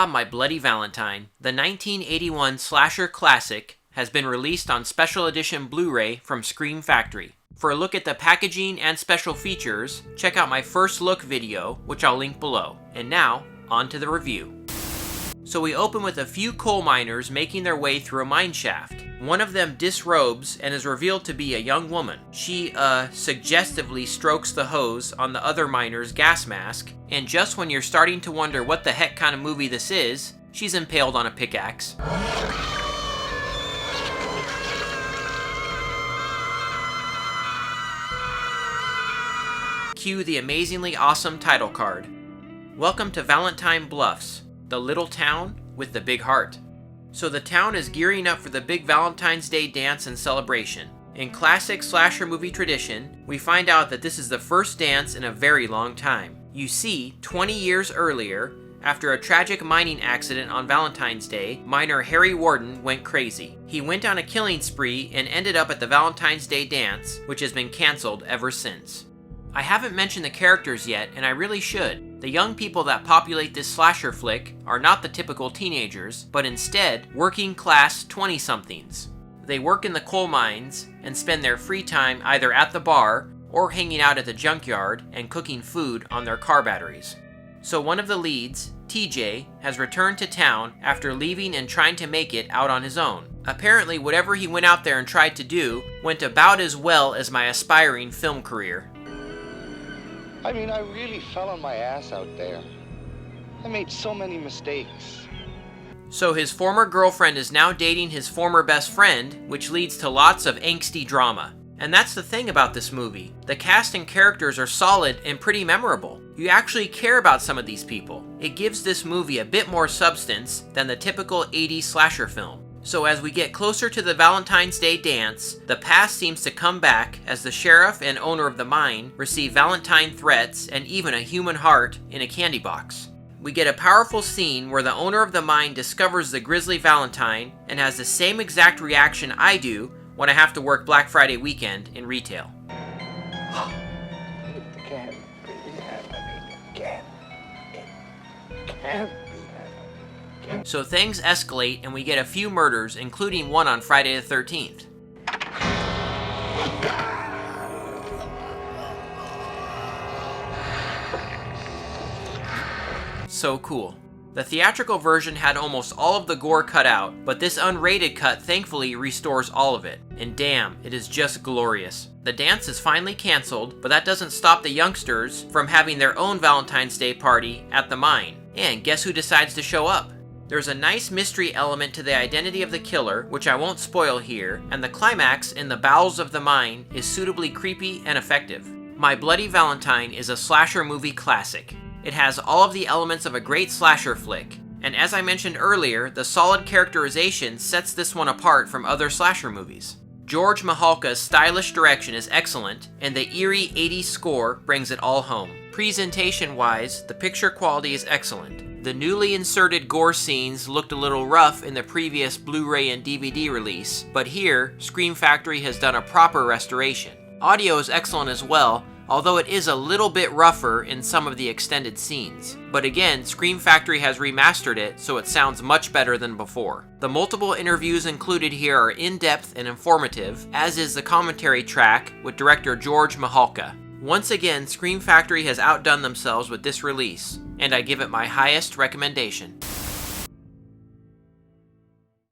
Ah, My Bloody Valentine, the 1981 slasher classic, has been released on special edition Blu-ray from Scream Factory. For a look at the packaging and special features, check out my first look video, which I'll link below. And now, on to the review. So we open with a few coal miners making their way through a mine shaft. One of them disrobes and is revealed to be a young woman. She, suggestively strokes the hose on the other miner's gas mask, and just when you're starting to wonder what the heck kind of movie this is, she's impaled on a pickaxe. Cue the amazingly awesome title card. Welcome to Valentine Bluffs, the little town with the big heart. So the town is gearing up for the big Valentine's Day dance and celebration. In classic slasher movie tradition, we find out that this is the first dance in a very long time. You see, 20 years earlier, after a tragic mining accident on Valentine's Day, miner Harry Warden went crazy. He went on a killing spree and ended up at the Valentine's Day dance, which has been cancelled ever since. I haven't mentioned the characters yet, and I really should. The young people that populate this slasher flick are not the typical teenagers, but instead working class 20-somethings. They work in the coal mines and spend their free time either at the bar or hanging out at the junkyard and cooking food on their car batteries. So one of the leads, TJ, has returned to town after leaving and trying to make it out on his own. Apparently whatever he went out there and tried to do went about as well as my aspiring film career. I mean, I really fell on my ass out there. I made so many mistakes. So his former girlfriend is now dating his former best friend, which leads to lots of angsty drama. And that's the thing about this movie. The cast and characters are solid and pretty memorable. You actually care about some of these people. It gives this movie a bit more substance than the typical 80s slasher film. So as we get closer to the Valentine's Day dance, the past seems to come back as the sheriff and owner of the mine receive Valentine threats and even a human heart in a candy box. We get a powerful scene where the owner of the mine discovers the grisly Valentine and has the same exact reaction I do when I have to work Black Friday weekend in retail. It can't be happening again. It can't. So things escalate and we get a few murders, including one on Friday the 13th. So cool. The theatrical version had almost all of the gore cut out, but this unrated cut thankfully restores all of it. And damn, it is just glorious. The dance is finally cancelled, but that doesn't stop the youngsters from having their own Valentine's Day party at the mine. And guess who decides to show up? There's a nice mystery element to the identity of the killer, which I won't spoil here, and the climax in the bowels of the mine is suitably creepy and effective. My Bloody Valentine is a slasher movie classic. It has all of the elements of a great slasher flick, and as I mentioned earlier, the solid characterization sets this one apart from other slasher movies. George Mihalka's stylish direction is excellent, and the eerie 80s score brings it all home. Presentation-wise, the picture quality is excellent. The newly inserted gore scenes looked a little rough in the previous Blu-ray and DVD release, but here, Scream Factory has done a proper restoration. Audio is excellent as well, although it is a little bit rougher in some of the extended scenes. But again, Scream Factory has remastered it, so it sounds much better than before. The multiple interviews included here are in-depth and informative, as is the commentary track with director George Mihalka. Once again, Scream Factory has outdone themselves with this release, and I give it my highest recommendation.